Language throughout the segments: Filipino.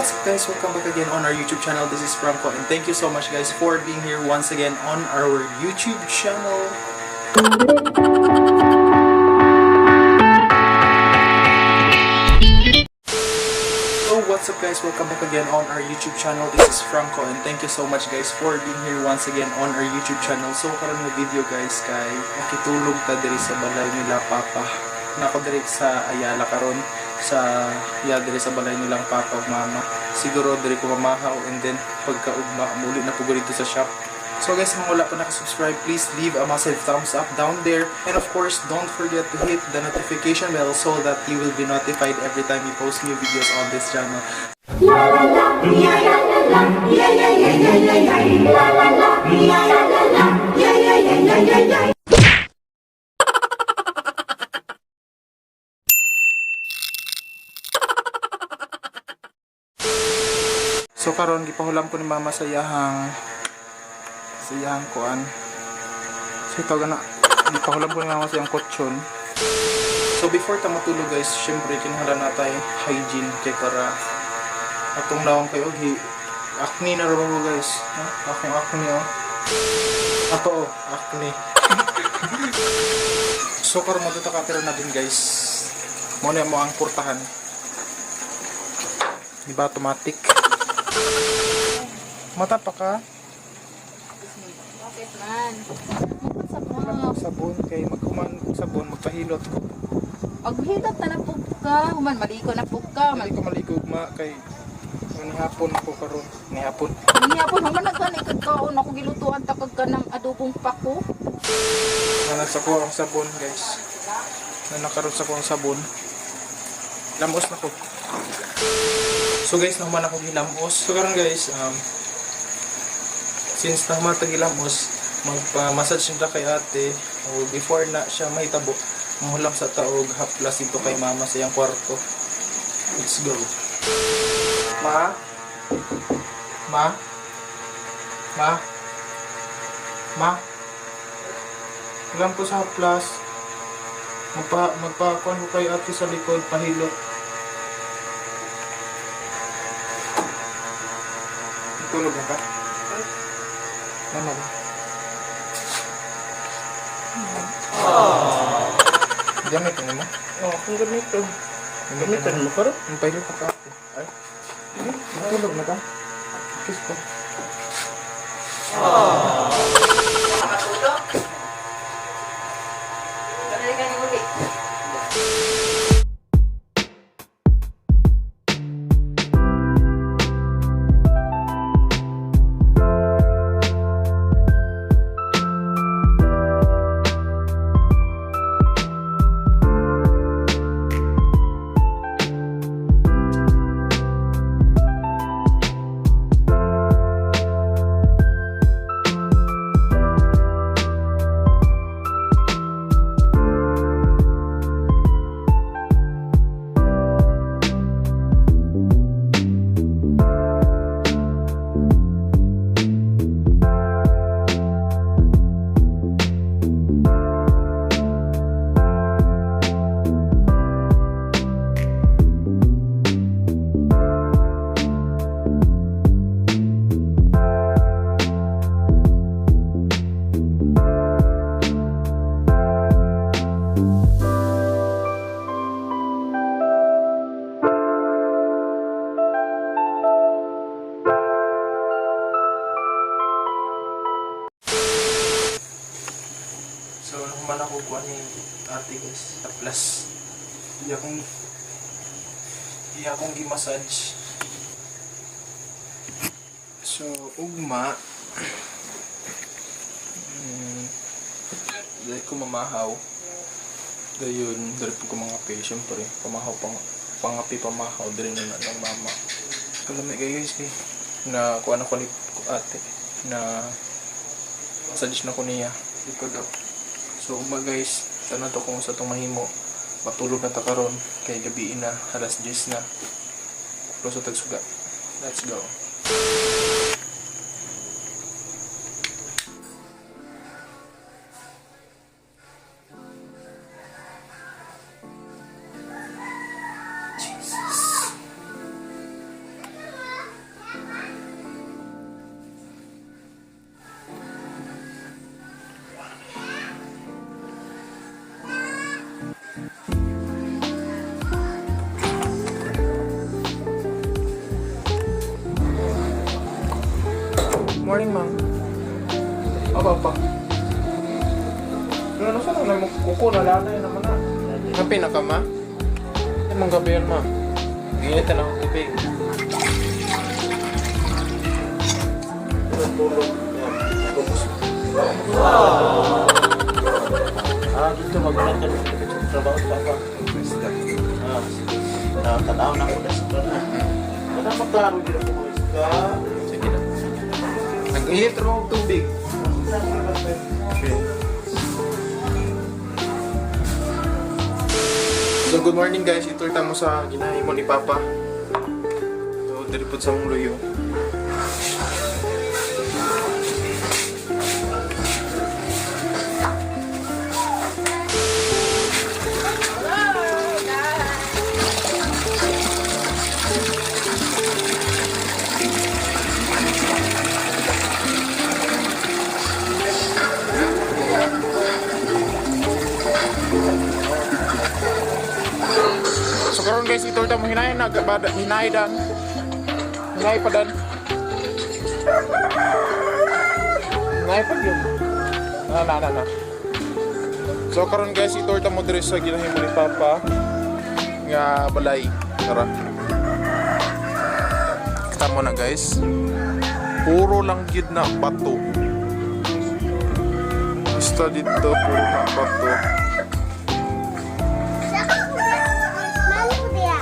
what's up guys, welcome back again on our YouTube channel. This is Franco and thank you so much guys for being here once again on our YouTube channel. So what's up guys, welcome back again on our YouTube channel. This is Franco and thank you so much guys for being here once again on our YouTube channel. So karon nga video guys kay makitulog ta diri sa balay nila Papa. Nako diri sa Ayala karon sa diri sa balay nilang papa ug mama. Siguro diri ko mamahaw and then pagkaugma muli na po dito sa shop. So guys, kung wala pa nakasubscribe, please leave a massive thumbs up down there. And of course, don't forget to hit the notification bell so that you will be notified every time we post new videos on this channel. So karon gipahulam ko ni mama sa iyahang kuan. So ito gana gipahulam ko ni mama sa iyang kutsyon. So before ta matulog guys, syempre kinahanglan natay hygiene kay para atong lawang kayo acne na raw ko guys. Akong acne oh. Ato oh, acne. So karon mo kakatira na din guys. Mo na mo ang portahan. Diba automatic? Mata pa ka? Bakit man? Sabon kay magkuman sabon magpahilot ko. Pag hilot na po ka, human maligo na po ka. Hindi ko maligo ma kay nihapon ako karon. Nihapon. Nihapon human nagkanikad kaon ako gilutuan takag ka ng adobong pako. Nanas ako ang sabon guys. Nanakaroon sa ko ang sabon. Lamos na ko. So guys, naman ako gilamos. So karon guys, since naman ito gilamos, magpa-massage nila kay ate o before na siya mahitabo, mahulam sa taog, haplas ito kay mama sa iyang kwarto. Let's go. Ma? Ma? Ma? Ma? Hulam ko sa haplas. Magpa-kuhan ko kay ate sa likod, pahilot. Tulog na ka? Ano ba? Gamit ka naman? Oo, kung gamito. Gamit ka naman parang? Ang pahilo ka ka ako. Ay? Tulog na ka? Kiss ko. Matulog? Dali ka ni uli. So, nakuman ako kuha ni ate guys, sa plus. Iya akong gi-massage. So, ugma. Dahil ko mamahaw. Dahil po ko mga patient pa rin. Pamahaw, pangapi pamahaw. Dahil na ng mama. Kalamay guys eh. Na kuha na ko ni ate. Na massage na ko niya. Likod daw. So guys, sana to kung sa itong mahimo matulog na ta karon kay gabi na, alas 10 na. Close sa tagsuga. Let's go. morning, ma'am. Apa? Ano sa nang mo kuko nalalay naman na. Kape na ka, ma? Ay, mong gabi yan, ma. Init na akong tubig. Tulog. Dito mag-ulan ka dito sa trabaho sa pa. Tanaw na ko na sa plana. Wala maklaro dito ko mo iska. Sige na. Nag-init rin akong tubig. Okay. So good morning guys, iturta mo sa ginahin mo ni Papa. So diripod sa mong luyo. So karon guys, iturta mo hinay na hinay dan. Hinay pa dan. Hinay pa yun. Na. So karon guys, iturta mo diri sa ginahin mo ni Papa nga balay. Tara. Kita mo na guys. Puro lang gid na bato. Basta dito puro na bato.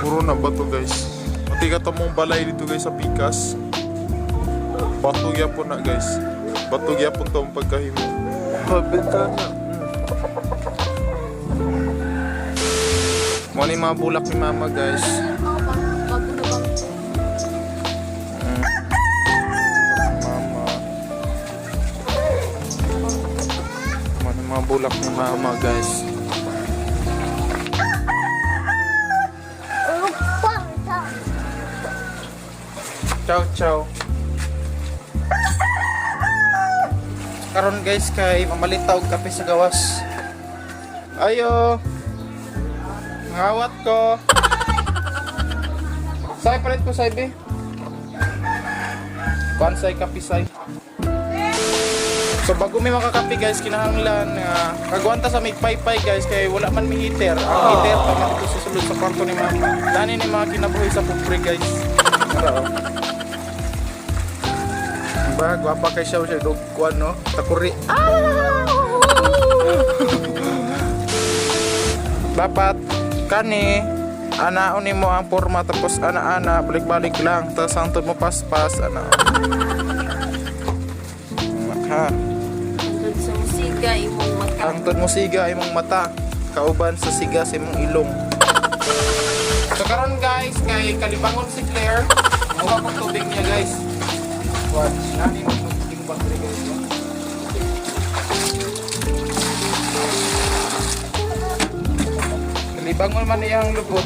Puro na bato guys. Pati ka mong balay dito guys sa pikas. Bato gyapon na guys. Bato gyapon to ang pagkahimo. Pabenta na. Mo ni mga bulak ni mama guys. Mama. Mo ni mga bulak ni mama guys. Ciao. Karon guys kay mamalitaw og kape sa gawas. Ayo. Ngawat ko. Say palit ko say be. Kuan say kape say. So bago may makakape guys, kinahanglan nga kagwanta sa may paypay guys kay wala man may heater. Ang heater pa man dito sa sulod sa kwarto ni mama. Dani ni mga kinabuhi sa pupre guys. Gwapa kay siya dugkuan no takuri dapat kani anaon nimo ang forma tapos ana balik-balik lang tapos hangtod mo paspas ana ha Sa musiga imong mata. hangtod mo siga imong mata kauban sa siga sa imong ilong. So karon guys kay kalibangon si Claire mukha pang tubig niya guys. Watch, nani mo tubig battery guys. Kalibangon man iyang lubot.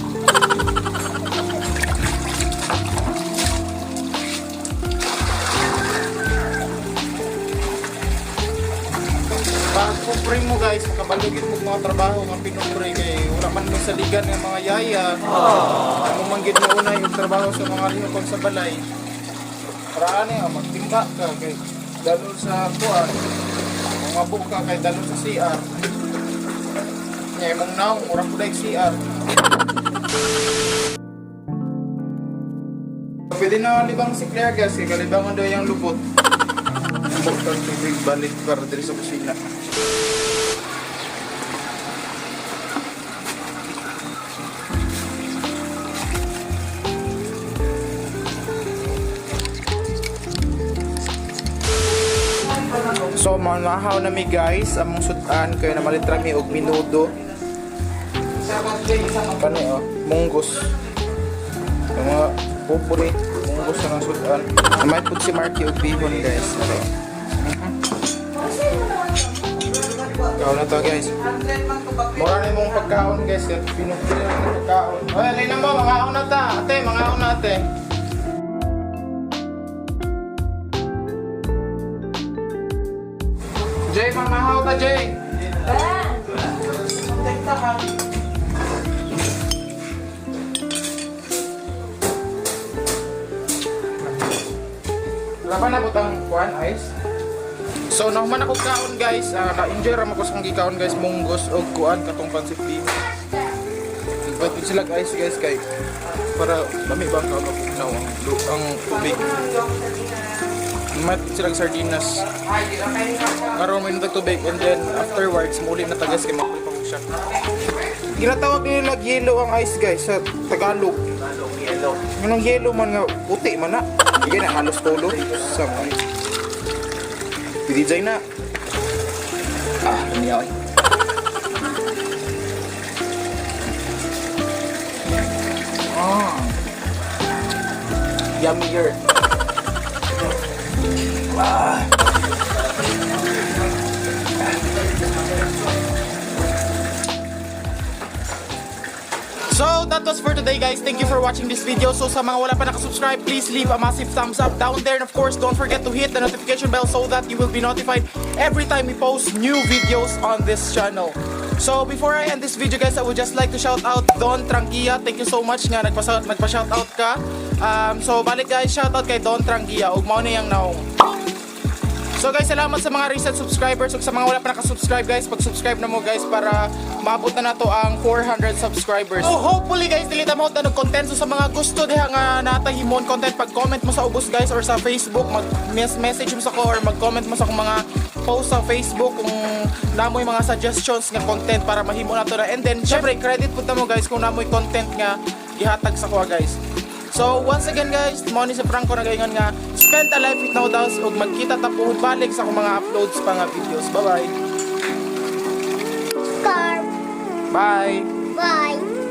Pag kupring mo guys, makabalugin mo mga trabaho ng pinupre kay wala man mo sa ligan ng mga yaya. Ang manggid mo una yung trabaho sa mga lihokon sa balay. Para ano magtimba ka kay dalon sa kuan. Mabuk ka kay dalon sa CR. Nya imong naong murag kuday CR. Pwede na libang si Claire guys, kay kalibangan daw yung lubot. Buktan tubig balik para diri sa kusina. So manahaw na mi guys among sudan kay namalit ra mi og minudo. Kani munggos. Yung mga pupuri munggos na ng sudan. May pud si Marky og bihon guys. Kaon na to guys. Mura na mong pagkaon guys, pinupili na ng pagkaon. Oy, alin na mo, mangaon na ta. Ate, mangaon na ate. Jay, mamahaw ka, Jay. Laban na butang kuan ice. So naman ako kaon guys, na-enjoy ra ko sa kong gikaon guys, munggos og kuan katong pancit dito. Invite sila guys kay para lami bang kaon ang tubig. Mat sila sardinas. Karon may nutag tubig and then afterwards muli na tagas kay makulit pa siya. Ginatawag nila yellow ang ice guys sa Tagalog. Yellow. Anong yellow man nga puti man na. Hindi na halos tulo sa DJ na. Lumiyaw eh. Yummier. So that was for today guys. Thank you for watching this video. So sa mga wala pa nakasubscribe, please leave a massive thumbs up down there. And of course, don't forget to hit the notification bell so that you will be notified every time we post new videos on this channel. So before I end this video guys, I would just like to shout out Don Trangia. Thank you so much nga nagpa-shout out ka. So balik guys, shout out kay Don Trangia. Ug mao na yang naong. So guys, salamat sa mga recent subscribers. Ug sa mga wala pa nakasubscribe guys, pag-subscribe na mo guys para maabot na nato ang 400 subscribers. So hopefully guys, dili ta mo ta content. So sa mga gusto diha nga natahimon content, pag-comment mo sa ubos guys or sa Facebook, mag-message mo sa ko or mag-comment mo sa akong mga post sa Facebook kung namoy mga suggestions nga content para mahimo nato na. And then syempre credit punta mo guys kung namoy content nga gihatag sa ko guys. So once again guys, mo ni sa Franco na gayon nga spend a life with no doubts ug magkita ta puhon balik sa akong mga uploads pa nga videos. Bye bye. Car. Bye. Bye.